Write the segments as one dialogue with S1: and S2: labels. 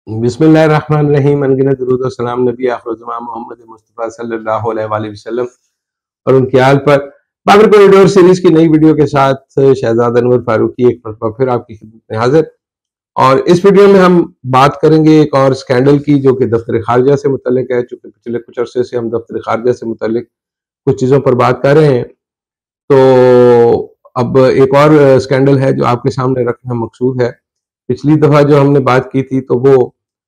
S1: बिस्मिल्लाहिर्रहमानिर्रहीम। अनगिनत दुरूद और सलाम नबी आखिर ज़मां मोहम्मद मुस्तफ़ा सल्लल्लाहु अलैहि वसल्लम और उनके आल पर। बाबर कॉरिडोर सीरीज की नई वीडियो के साथ शहजाद अनवर फारूकी एक मरतबा फिर आपकी खिदमत में हाजिर। और इस वीडियो में हम बात करेंगे एक और स्कैंडल की, जो कि दफ्तर खारजा से मुतल्लिक है। चूंकि पिछले कुछ अरसे से हम दफ्तर खारजा से मुतल्लिक कुछ चीज़ों पर बात कर रहे हैं, तो अब एक और स्कैंडल है जो आपके सामने रखना मकसूद है। पिछली दफा जो हमने बात की थी तो वो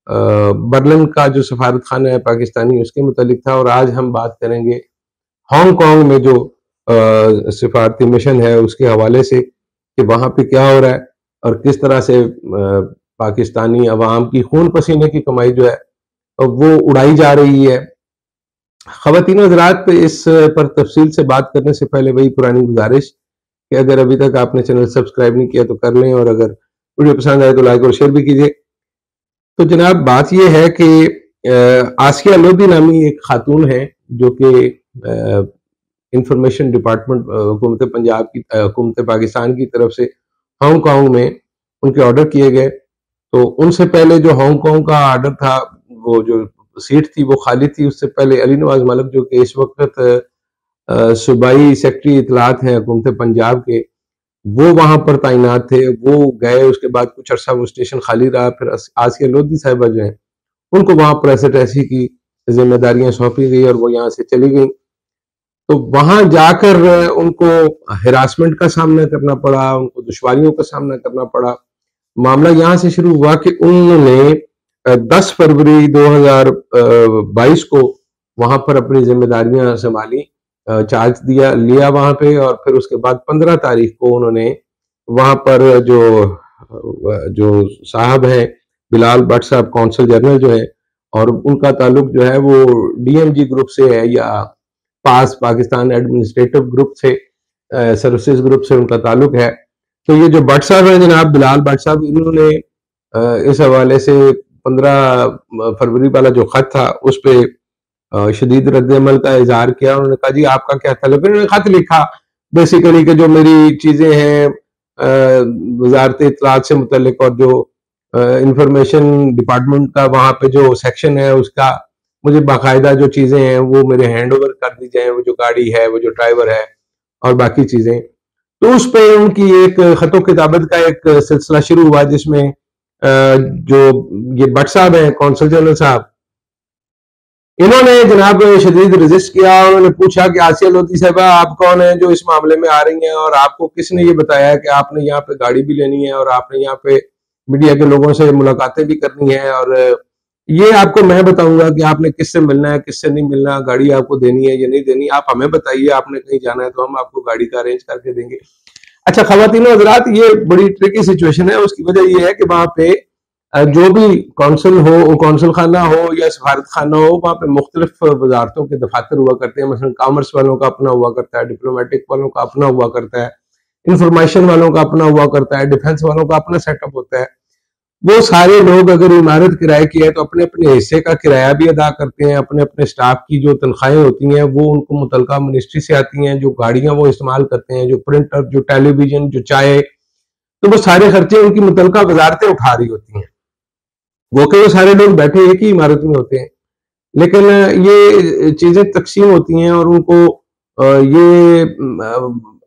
S1: बर्लिन का जो सफारत खाना है पाकिस्तानी, उसके मुतालिक था। और आज हम बात करेंगे हांगकांग में जो सिफारती मिशन है उसके हवाले से, कि वहां पे क्या हो रहा है और किस तरह से पाकिस्तानी अवाम की खून पसीने की कमाई जो है वो उड़ाई जा रही है। ख़वातीन हज़रात, इस पर तफसील से बात करने से पहले वही पुरानी गुजारिश कि अगर अभी तक आपने चैनल सब्सक्राइब नहीं किया तो कर लें, और अगर वीडियो पसंद आए तो लाइक और शेयर भी कीजिए। तो जनाब, बात यह है कि आसिया लोधी नामी एक खातून है जो कि इंफॉर्मेशन डिपार्टमेंट हुकूमत पंजाब की हुकूमत पाकिस्तान की तरफ से हांगकांग में उनके ऑर्डर किए गए। तो उनसे पहले जो हांगकांग का ऑर्डर था, वो जो सीट थी वो खाली थी। उससे पहले अली नवाज मलिक, जो कि इस वक्त सूबाई सेक्रेटरी इतलात हैं हुकूमत पंजाब के, वो वहां पर तैनात थे। वो गए, उसके बाद कुछ अरसा वो स्टेशन खाली रहा। फिर आसिया लोधी साहिबा जो है उनको वहां पर ऐसी की जिम्मेदारियां सौंपी गई और वो यहाँ से चली गई। तो वहां जाकर उनको हिरासमेंट का सामना करना पड़ा, उनको दुश्वारियों का सामना करना पड़ा। मामला यहाँ से शुरू हुआ कि उन्होंने 10 फरवरी 2022 को वहां पर अपनी जिम्मेदारियां संभाली, चार्ज लिया वहां पे। और फिर उसके बाद 15 तारीख को उन्होंने वहां पर जो साहब हैं बिलाल भट्ट साहब, कौंसल जनरल जो है, और उनका ताल्लुक जो है वो डीएमजी ग्रुप से है, या पाकिस्तान एडमिनिस्ट्रेटिव ग्रुप से, सर्विसेज ग्रुप से उनका ताल्लुक है। तो ये जो भट्ट साहब हैं जनाब, बिलाल भट्ट साहब, इन्होंने इस हवाले से 15 फरवरी वाला जो खत था उस पर शदीद रद्द-ए-अमल का इजहार किया। उन्होंने कहा, जी आपका क्या तलब है? उन्होंने खत लिखा बेसिकली कि जो मेरी चीजें हैं वजारत इत्तलात से मुतल्लिक, और जो इंफॉर्मेशन डिपार्टमेंट का वहां पे जो सेक्शन है उसका, मुझे बाकायदा जो चीजें हैं वो मेरे हैंड ओवर कर दी जाए, वो जो गाड़ी है, वो जो ड्राइवर है और बाकी चीजें। तो उस पर उनकी एक खतो किताबत का एक सिलसिला शुरू हुआ, जिसमें जो ये भट्ट साहब हैं, कौंसल जनरल साहब, इन्होंने जनाब शदीद रेजिस्ट किया। उन्होंने पूछा कि आसिया लोधी साहिबा, आप कौन है जो इस मामले में आ रही हैं, और आपको किसने ये बताया कि आपने यहाँ पे गाड़ी भी लेनी है और आपने यहाँ पे मीडिया के लोगों से मुलाकातें भी करनी है, और ये आपको मैं बताऊंगा कि आपने किससे मिलना है, किससे नहीं मिलना, गाड़ी आपको देनी है या नहीं देनी, आप हमें बताइए। आपने कहीं जाना है तो हम आपको गाड़ी का अरेंज करके देंगे। अच्छा ख़वातीन हज़रात, ये बड़ी ट्रिकी सिचुएशन है। उसकी वजह ये है कि वहां पे जो भी कौंसल हो, कौंसल खाना हो या सफारत खाना हो, वहां पे मुख्तलिफ वजारतों के दफातर हुआ करते हैं। मसलन कॉमर्स वालों का अपना हुआ करता है, डिप्लोमेटिक वालों का अपना हुआ करता है, इंफॉर्मेशन वालों का अपना हुआ करता है, डिफेंस वालों का अपना सेटअप होता है। वो सारे लोग अगर इमारत किराए की है तो अपने अपने हिस्से का किराया भी अदा करते हैं। अपने अपने स्टाफ की जो तनख्वाहें होती हैं वो उनको मुतलका मिनिस्ट्री से आती हैं। जो गाड़ियां वो इस्तेमाल करते हैं, जो प्रिंटर, जो टेलीविजन, जो चाय, तो वो सारे खर्चे उनकी मुतलका वजारतें उठा रही होती हैं। वो सारे लोग बैठे एक ही इमारत में होते हैं, लेकिन ये चीजें तकसीम होती हैं और उनको ये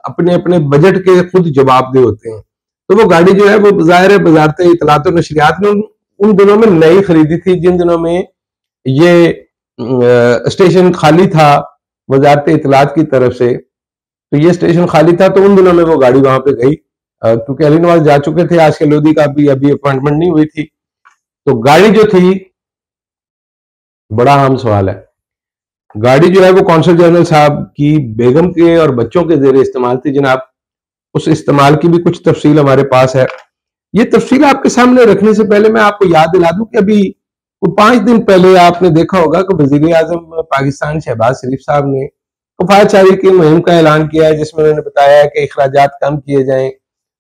S1: अपने अपने बजट के खुद जवाबदेह होते हैं। तो वो गाड़ी जो है वो ज़ाहिर है वजारत इत्तलात और नशरियात ने उन दिनों में नई खरीदी थी, जिन दिनों में ये स्टेशन खाली था वजारत इत्तलात की तरफ से। तो ये स्टेशन खाली था, तो उन दिनों में वो गाड़ी वहां पे गई, क्योंकि अली नवाज जा चुके थे, आज के लोधी का भी अभी अपॉइंटमेंट नहीं हुई थी। तो गाड़ी जो थी, बड़ा अहम सवाल है, गाड़ी जो है वो कौंसल जनरल साहब की बेगम के और बच्चों के जेर इस्तेमाल थी जनाब। उस इस्तेमाल की भी कुछ तफसील हमारे पास है। ये तफसील आपके सामने रखने से पहले मैं आपको याद दिला दूं कि अभी 5 दिन पहले आपने देखा होगा कि वजीर आजम पाकिस्तान शहबाज शरीफ साहब ने कफायत शारी की मुहिम का ऐलान किया है, जिसमें उन्होंने बताया है कि अखराजात कम किए जाएं।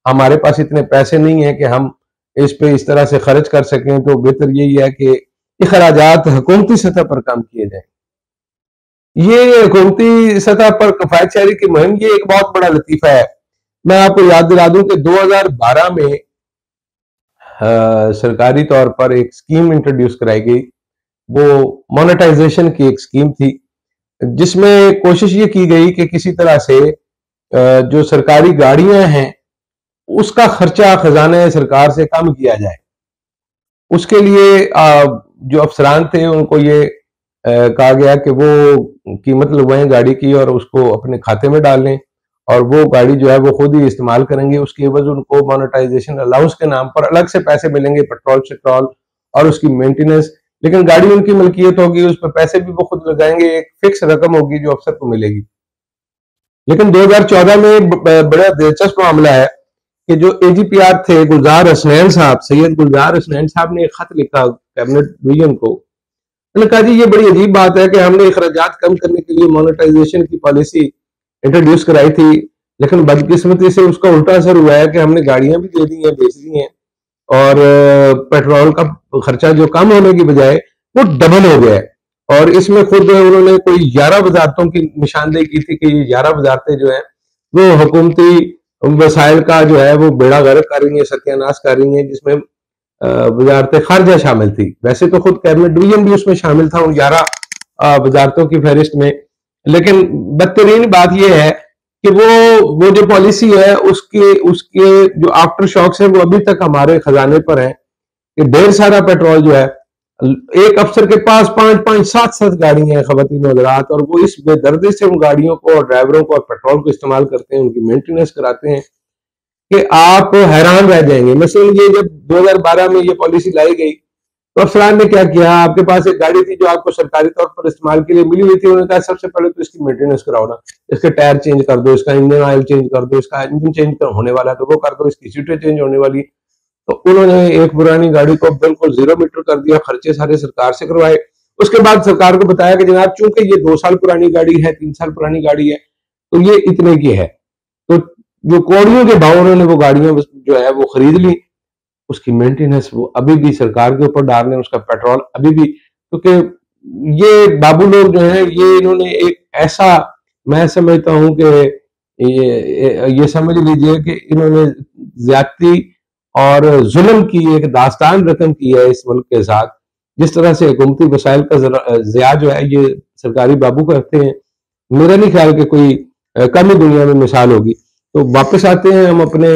S1: हमारे पास इतने पैसे नहीं है कि हम इस पे इस तरह से खर्च कर सकें, तो बेहतर यही है कि अखराजात हुकूमती सतह पर कम किए जाएं। ये हुकूमती सतह पर कफायत शारी की मुहिम, ये एक बहुत बड़ा लतीफा है। मैं आपको याद दिला दूं कि 2012 में सरकारी तौर पर एक स्कीम इंट्रोड्यूस कराई गई, वो मोनेटाइजेशन की एक स्कीम थी, जिसमें कोशिश ये की गई कि किसी तरह से जो सरकारी गाड़ियां हैं उसका खर्चा खजाने सरकार से कम किया जाए। उसके लिए जो अफसरान थे उनको ये कहा गया कि वो कीमत लगवाएं गाड़ी की और उसको अपने खाते में डाल लें, और वो गाड़ी जो है वो खुद ही इस्तेमाल करेंगे। उसकी एवज उनको मोनेटाइजेशन अलाउंस के नाम पर अलग से पैसे मिलेंगे, पेट्रोल शेट्रोल और उसकी मेंटेनेंस, लेकिन गाड़ी उनकी मलकियत होगी, उस पर पैसे भी वो खुद लगाएंगे, एक फिक्स रकम होगी जो अफसर को मिलेगी। लेकिन 2014 में बड़ा दिलचस्प मामला है कि जो एजीपीआर थे गुलजार हसनैन साहब, सैयद गुलजार हसनैन साहब ने एक खत लिखा कैबिनेट डिवीजन को। उन्होंने कहा जी ये बड़ी अजीब बात है कि हमने अखराजात कम करने के लिए मोनेटाइजेशन की पॉलिसी इंट्रोड्यूस कराई थी, लेकिन बदकिस्मती से उसका उल्टा असर हुआ है कि हमने गाड़ियां भी दे दी हैं, बेच दी हैं, और पेट्रोल का खर्चा जो कम होने की बजाय वो डबल हो गया है। और इसमें खुद उन्होंने कोई 11 वजारतों की निशानदेही की थी कि ये 11 वजारतें जो है वो हुकूमती वसाइल का जो है वो बेड़ा गर्क कर रही है, सत्यानाश कर रही है, जिसमें वजारत खारजा शामिल थी। वैसे तो खुद कैबिनेट डिवीजन भी उसमें शामिल था उन 11 वजारतों की फहरिस्त में, लेकिन बदतरीन बात यह है कि वो जो पॉलिसी है उसके उसके जो आफ्टर शॉक्स है वो अभी तक हमारे खजाने पर है कि ढेर सारा पेट्रोल जो है, एक अफसर के पास 5-5, 7-7 गाड़ियां हैं खवातीन हज़रात, और वो इस बेदर्दी से उन गाड़ियों को और ड्राइवरों को और पेट्रोल को इस्तेमाल करते हैं, उनकी मेंटेनेंस कराते हैं कि आप हैरान रह जाएंगे। मसलन ये जब 2012 में ये पॉलिसी लाई गई तो अफसरान ने क्या किया, आपके पास एक गाड़ी थी जो आपको सरकारी तौर पर इस्तेमाल के लिए मिली हुई थी, उन्होंने कहा सबसे पहले तो इसकी मेंटेनेंस कराओ ना, इसके टायर चेंज कर दो, इसका इंजन ऑयल चेंज कर दो, इसका इंजन चेंज होने वाला है तो वो कर दो, इसकी सीटें चेंज होने वाली। तो उन्होंने एक पुरानी गाड़ी को बिल्कुल 0 मीटर कर दिया, खर्चे सारे सरकार से करवाए। उसके बाद सरकार को बताया कि जनाब चूंकि ये 2 साल पुरानी गाड़ी है, 3 साल पुरानी गाड़ी है, तो ये इतने की है। तो जो कौड़ियों के भाव उन्होंने वो गाड़ियां जो है वो खरीद ली, उसकी मेंटेनेंस वो अभी भी सरकार के ऊपर डाल रहे हैं, उसका पेट्रोल अभी भी, क्योंकि ये बाबू लोग जो हैं ये इन्होंने एक ऐसा, मैं समझता हूं कि ये समझ लीजिए कि इन्होंने ज्यादती और जुल्म की एक दास्तान रकम की है इस मुल्क के साथ। जिस तरह से हुकूमती वसाइल का ज़िया जो है ये सरकारी बाबू करते हैं, मेरा नहीं ख्याल कि कोई कम ही दुनिया में मिसाल होगी। तो वापस आते हैं हम अपने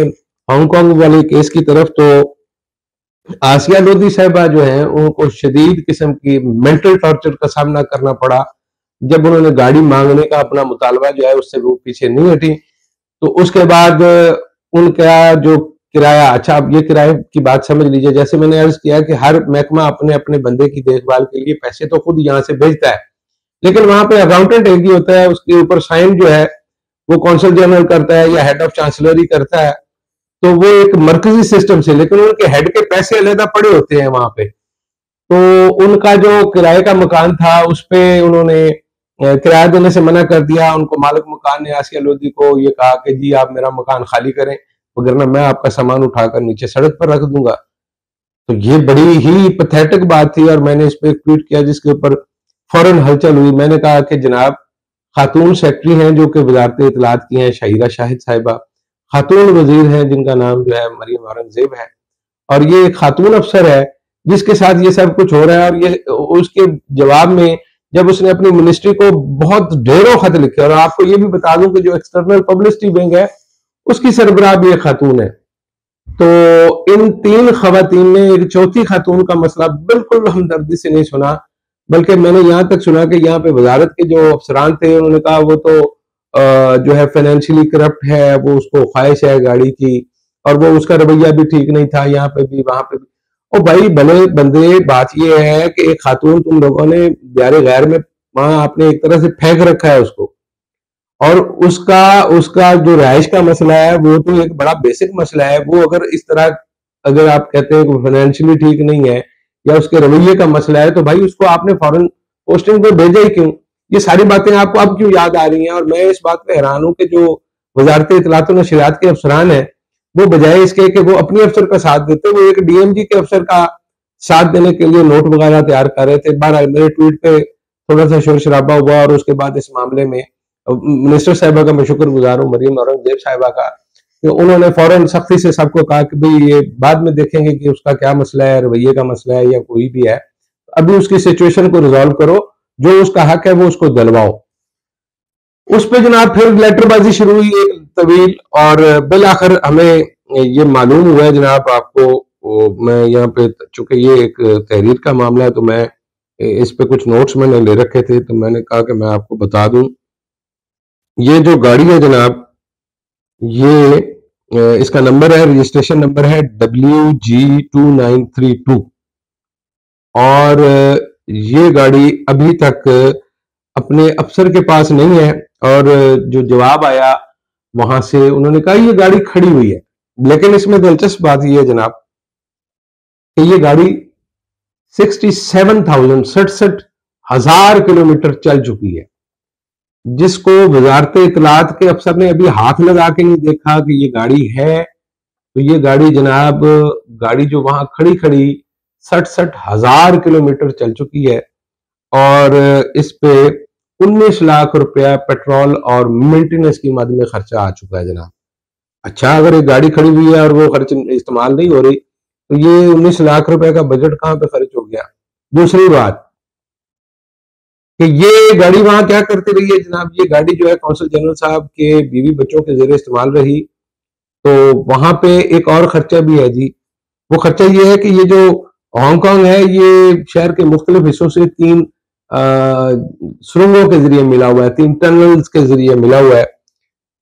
S1: हांगकांग वाले केस की तरफ। तो आसिया लोधी साहिबा जो है उनको शदीद किस्म की मेंटल टॉर्चर का सामना करना पड़ा जब उन्होंने गाड़ी मांगने का अपना मुतालबा जो है उससे वो पीछे नहीं हटी। तो उसके बाद उनका जो किराया, अच्छा अब ये किराए की बात समझ लीजिए, जैसे मैंने अर्ज किया कि हर महकमा अपने अपने बंदे की देखभाल के लिए पैसे तो खुद यहाँ से भेजता है, लेकिन वहां पे अकाउंटेंट एक ही होता है, उसके ऊपर साइन जो है वो कौंसल जनरल करता है या हेड ऑफ चांसलर ही करता है। तो वो एक मरकजी सिस्टम से, लेकिन उनके हेड के पैसे अलहदा पड़े होते हैं वहां पे। तो उनका जो किराए का मकान था उस पे उन्होंने किराया देने से मना कर दिया। उनको मालिक मकान ने आसिया लोधी को ये कहा कि जी आप मेरा मकान खाली करें, वगरना मैं आपका सामान उठाकर नीचे सड़क पर रख दूंगा। तो ये बड़ी ही पैथेटिक बात थी और मैंने इस पर एक ट्वीट किया जिसके ऊपर फौरन हलचल हुई। मैंने कहा कि जनाब खातून सेक्रेटरी हैं जो कि वजारत इतलात की हैं शाहिरा शाहिद साहिबा, खातून वजीर हैं जिनका नाम जो है मरियम औरंगजेब है, और ये खातून अफसर है जिसके साथ ये सब कुछ हो रहा है। और ये उसके जवाब में जब उसने अपनी मिनिस्ट्री को बहुत ढेरों खत लिखे, और आपको ये भी बता दूं कि जो एक्सटर्नल पब्लिसिटी विंग है उसकी सरबराह भी एक खातून है। तो इन 3 खवातीन ने एक चौथी खातून का मसला बिल्कुल हमदर्दी से नहीं सुना, बल्कि मैंने यहां तक सुना कि यहाँ पे वजारत के जो अफसरान थे उन्होंने कहा वो तो जो है फाइनेंशियली करप्ट है, वो उसको ख्वाहिश है गाड़ी की, और वो उसका रवैया भी ठीक नहीं था यहाँ पे भी वहां पे भी। ओ भाई भले बंदे, बात ये है कि एक खातून तुम लोगों ने दायरे गैर में वहां आपने एक तरह से फेंक रखा है उसको, और उसका उसका जो रहाइश का मसला है वो तो एक बड़ा बेसिक मसला है। वो अगर इस तरह, अगर आप कहते हैं कि फाइनेंशियली ठीक नहीं है या उसके रवैये का मसला है, तो भाई उसको आपने फॉरेन पोस्टिंग पे भेजा ही क्यों? ये सारी बातें आपको अब क्यों याद आ रही हैं? और मैं इस बात पे हैरान हूं कि जो वजारत इतलात व नशरियात के अफसरान है वो बजाय इसके कि वो अपने अफसर का साथ देते, वो एक डीएमजी के अफसर का साथ देने के लिए नोट वगैरह तैयार कर रहे थे। बहरहाल मेरे ट्वीट पे थोड़ा सा शोर शराबा हुआ और उसके बाद इस मामले में मिनिस्टर साहिबा का मैं शुक्रगुजार हूँ, मरियम औरंगजेब साहिबा का, तो उन्होंने फौरन सख्ती से सबको कहा कि भाई ये बाद में देखेंगे कि उसका क्या मसला है, रवैये का मसला है या कोई भी है, अभी उसकी सिचुएशन को रिजॉल्व करो, जो उसका हक है वो उसको दिलवाओ। उस पे जनाब फिर लेटरबाजी शुरू हुई एक तवील, और बिल आखिर हमें ये मालूम हुआ है जनाब आपको, मैं यहाँ पे चूंकि ये एक तहरीर का मामला है तो मैं इस पे कुछ नोट्स मैंने ले रखे थे, तो मैंने कहा कि मैं आपको बता दूं। ये जो गाड़ी है जनाब, ये इसका नंबर है, रजिस्ट्रेशन नंबर है WG2932, और ये गाड़ी अभी तक अपने अफसर के पास नहीं है, और जो जवाब आया वहां से उन्होंने कहा ये गाड़ी खड़ी हुई है। लेकिन इसमें दिलचस्प बात यह है जनाब कि ये गाड़ी 67,000 किलोमीटर चल चुकी है, जिसको वजारत इतलात के अफसर ने अभी हाथ लगा के नहीं देखा कि ये गाड़ी है। तो ये गाड़ी जनाब, गाड़ी जो वहां खड़ी खड़ी 67,000 किलोमीटर चल चुकी है, और इस पे 19 लाख रुपया पेट्रोल और मेंटेनेंस की मद में खर्चा आ चुका है जनाब। अच्छा, अगर एक गाड़ी खड़ी हुई है और वो खर्च इस्तेमाल नहीं हो रही, तो ये 19 लाख रुपए का बजट कहां पे खर्च हो गया। दूसरी बात कि ये गाड़ी वहां क्या करती रही है जनाब, ये गाड़ी जो है कौंसल जनरल साहब के बीवी बच्चों के जरिए इस्तेमाल रही, तो वहां पे एक और खर्चा भी है जी। वो खर्चा ये है कि ये जो हांगकांग है, ये शहर के मुख्तलिफ हिस्सों से 3 सुरंगों के जरिए मिला हुआ है, 3 टनल्स के जरिए मिला हुआ है।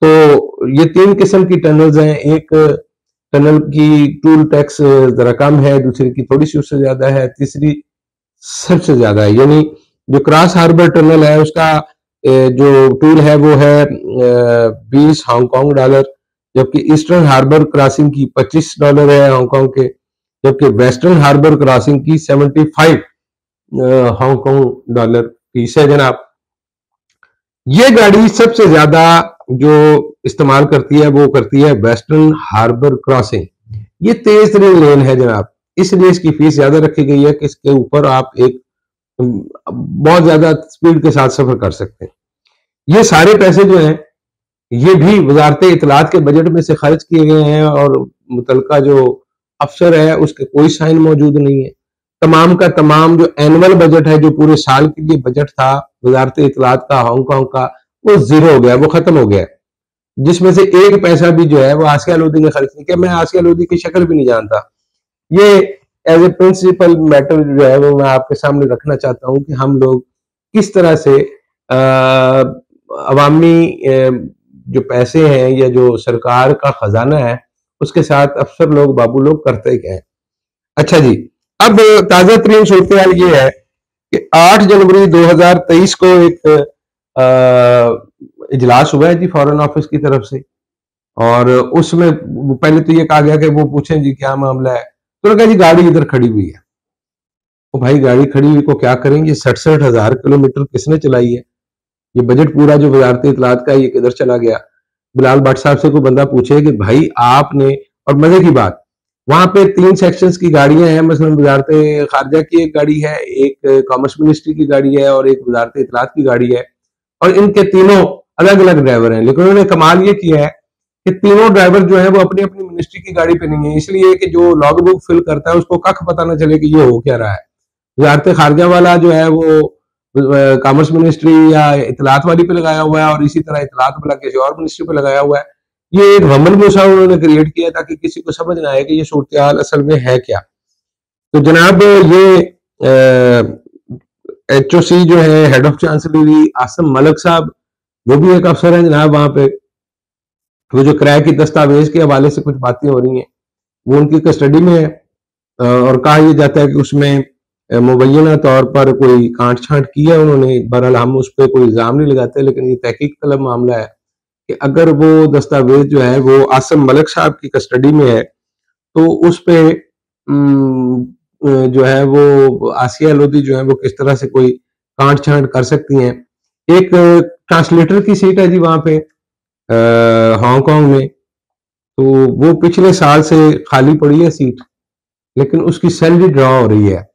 S1: तो ये 3 किस्म की टनल्स हैं। एक टनल की टूल टैक्स जरा कम है, दूसरी की थोड़ी सी उससे ज्यादा है, तीसरी सबसे ज्यादा है। यानी जो क्रॉस हार्बर टनल है उसका जो टूल है वो है 20 हांगकांग डॉलर, जबकि ईस्टर्न हार्बर क्रॉसिंग की $25 है हांगकांग के, जबकि वेस्टर्न हार्बर क्रॉसिंग की 75 हांगकांग डॉलर फीस है जनाब। ये गाड़ी सबसे ज्यादा जो इस्तेमाल करती है वो करती है वेस्टर्न हार्बर क्रॉसिंग। ये तेज तरीन लेन है जनाब, इसलिए इसकी फीस ज्यादा रखी गई है कि इसके ऊपर आप एक बहुत ज्यादा स्पीड के साथ सफर कर सकते हैं। ये सारे पैसे जो हैं ये भी वजारत इतलात के बजट में से खर्च किए गए हैं, और मुतलका जो अफसर है उसके कोई साइन मौजूद नहीं है। तमाम का तमाम जो एनुअल बजट है, जो पूरे साल के लिए बजट था वजारत इतलात का हांगकांग का, वो जीरो हो गया, वो खत्म हो गया, जिसमें से एक पैसा भी जो है वो आसिया लोधी ने खर्च नहीं किया। मैं आसिया लोधी की शक्ल भी नहीं जानता। ये एज ए प्रिंसिपल मैटर जो है वो मैं आपके सामने रखना चाहता हूं कि हम लोग किस तरह से अवामी जो पैसे हैं या जो सरकार का खजाना है उसके साथ अफसर लोग बाबू लोग करते क्या है। अच्छा जी, अब ताजा तरीन सूरत हाल ये है कि 8 जनवरी 2023 को एक इजलास हुआ है जी फॉरेन ऑफिस की तरफ से, और उसमें पहले तो ये कहा गया कि वो पूछें जी क्या मामला है, तो कहा जी गाड़ी इधर खड़ी हुई है। तो भाई गाड़ी खड़ी हुई को क्या करेंगे, 67,000 किलोमीटर किसने चलाई है, ये बजट पूरा जो वजारत इतलात का ये किधर चला गया। बिलाल भट्ट साहब से कोई बंदा पूछे कि भाई आपने, और मजे की बात वहां पे 3 सेक्शंस की गाड़ियां हैं, मसलन वजारत खारजा की एक गाड़ी है, एक कॉमर्स मिनिस्ट्री की गाड़ी है और एक वजारत इतलात की गाड़ी है, और इनके तीनों अलग अलग ड्राइवर हैं। लेकिन उन्होंने कमाल ये किया है कि तीनों ड्राइवर जो है वो अपनी अपनी मिनिस्ट्री की गाड़ी पे नहीं है, इसलिए कि जो लॉग बुक फिल करता है उसको कख पता ना चले कि ये हो क्या रहा है। वजारत खारजा वाला जो है वो कॉमर्स मिनिस्ट्री या इतलात वाली पे लगाया हुआ है, और इसी तरह इतलात वाला किसी और मिनिस्ट्री पे लगाया हुआ है। ये एक वहमन मूसा उन्होंने क्रिएट किया ताकि किसी को समझ ना आए कि ये सूरत हाल असल में है क्या। तो जनाब ये HOC जो है head of chancery Asim Malik साहब, वो भी एक अफसर है जनाब वहां पे। वो जो किराए की दस्तावेज के हवाले से कुछ बातें हो रही हैं वो उनकी कस्टडी में है, और कहा यह जाता है कि उसमें मुबैना तौर पर कोई कांट छांट की है उन्होंने। बहरहाल हम उस पर कोई इल्जाम नहीं लगाते, लेकिन ये तहकीक तलब मामला है कि अगर वो दस्तावेज जो है वो आसम मलिक साहब की कस्टडी में है तो उस पे जो है वो आसिया लोधी जो है वो किस तरह से कोई कांट छांट कर सकती हैं। एक ट्रांसलेटर की सीट है जी वहां पे हांगकांग में, तो वो पिछले साल से खाली पड़ी है सीट, लेकिन उसकी सैलरी ड्रॉ हो रही है।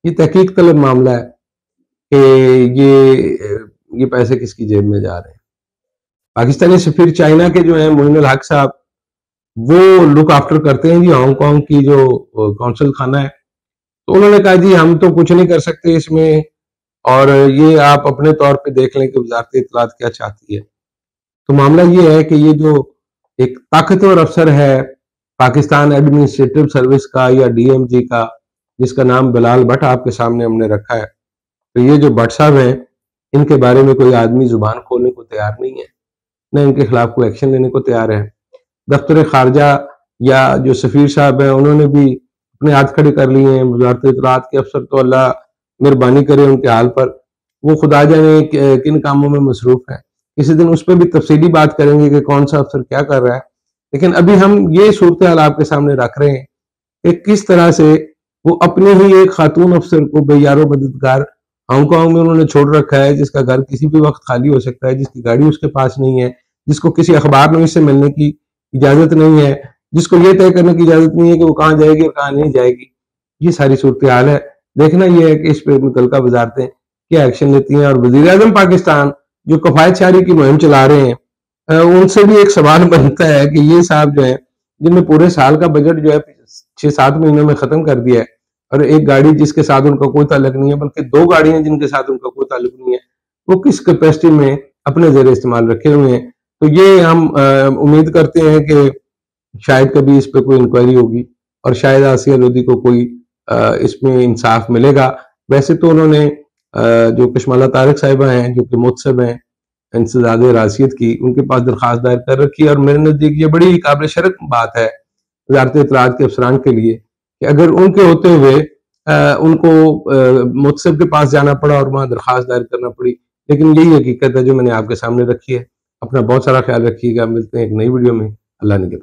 S1: ये तहकीक तलब मामला है कि ये पैसे किसकी जेब में जा रहे हैं। पाकिस्तानी सफीर चाइना के जो है मोइन अल हक साहब, वो लुक आफ्टर करते हैं जी हांगकांग की जो कौंसल खाना है। तो उन्होंने कहा जी हम तो कुछ नहीं कर सकते इसमें, और ये आप अपने तौर पे देख लें कि वजारत इत्तलात क्या चाहती है। तो मामला ये है कि ये जो एक ताकतवर अफसर है पाकिस्तान एडमिनिस्ट्रेटिव सर्विस का या डीएमजी का, जिसका नाम बिलाल भट्ट आपके सामने हमने रखा है, तो ये जो भट्ट साहब हैं, इनके बारे में कोई आदमी जुबान खोलने को तैयार नहीं है, न इनके खिलाफ कोई एक्शन लेने को तैयार है। दफ्तर खारजा या जो सफीर साहब हैं, उन्होंने भी अपने हाथ खड़े कर लिए हैं। वजारत इत्तलात के अफसर तो अल्लाह मेहरबानी करे उनके हाल पर, वो खुदा जाने किन कामों में मसरूफ है। किसी दिन उस पर भी तफसीली बात करेंगे कि कौन सा अफसर क्या कर रहा है। लेकिन अभी हम ये सूरत हाल आपके सामने रख रहे हैं कि किस तरह से वो अपने ही एक खातून अफसर को बेयारो मददगार हांगकांग में उन्होंने छोड़ रखा है, जिसका घर किसी भी वक्त खाली हो सकता है, जिसकी गाड़ी उसके पास नहीं है, जिसको किसी अखबार नवीस से मिलने की इजाजत नहीं है, जिसको ये तय करने की इजाजत नहीं है कि वो कहाँ जाएगी और कहाँ नहीं जाएगी। ये सारी सूरत हाल है। देखना यह है कि इस पर मुतल्लिका वजारतें क्या एक्शन लेती हैं। और वजीर आजम पाकिस्तान जो कफायत शारी की मुहिम चला रहे हैं, उनसे भी एक सवाल बनता है कि ये साहब जो है, जिनने पूरे साल का बजट जो है 6-7 महीनों में खत्म कर दिया है, और एक गाड़ी जिसके साथ उनका कोई ताल्लुक नहीं है, बल्कि 2 गाड़ियां जिनके साथ उनका कोई ताल्लुक नहीं है, वो किस कैपेसिटी में अपने जेर इस्तेमाल रखे हुए हैं। तो ये हम उम्मीद करते हैं कि शायद कभी इस पे कोई इंक्वायरी होगी और शायद आसिया लोधी को कोई इसमें इंसाफ मिलेगा। वैसे तो उन्होंने जो कशमाला तारिक साहिबा हैं, जो कि मुतसब हैं इंसदाद रासियत की, उनके पास दरखास्त दायर कर रखी है। और मेरे नजदीक ये बड़ी काबिल शर्क बात है वजारत इत्तलात के अफसरान के लिए कि अगर उनके होते हुए उनको मुतसब के पास जाना पड़ा और वहां दरखास्त दायर करना पड़ी। लेकिन यही हकीकत है जो मैंने आपके सामने रखी है। अपना बहुत सारा ख्याल रखिएगा। मिलते हैं एक नई वीडियो में। अल्लाह ने के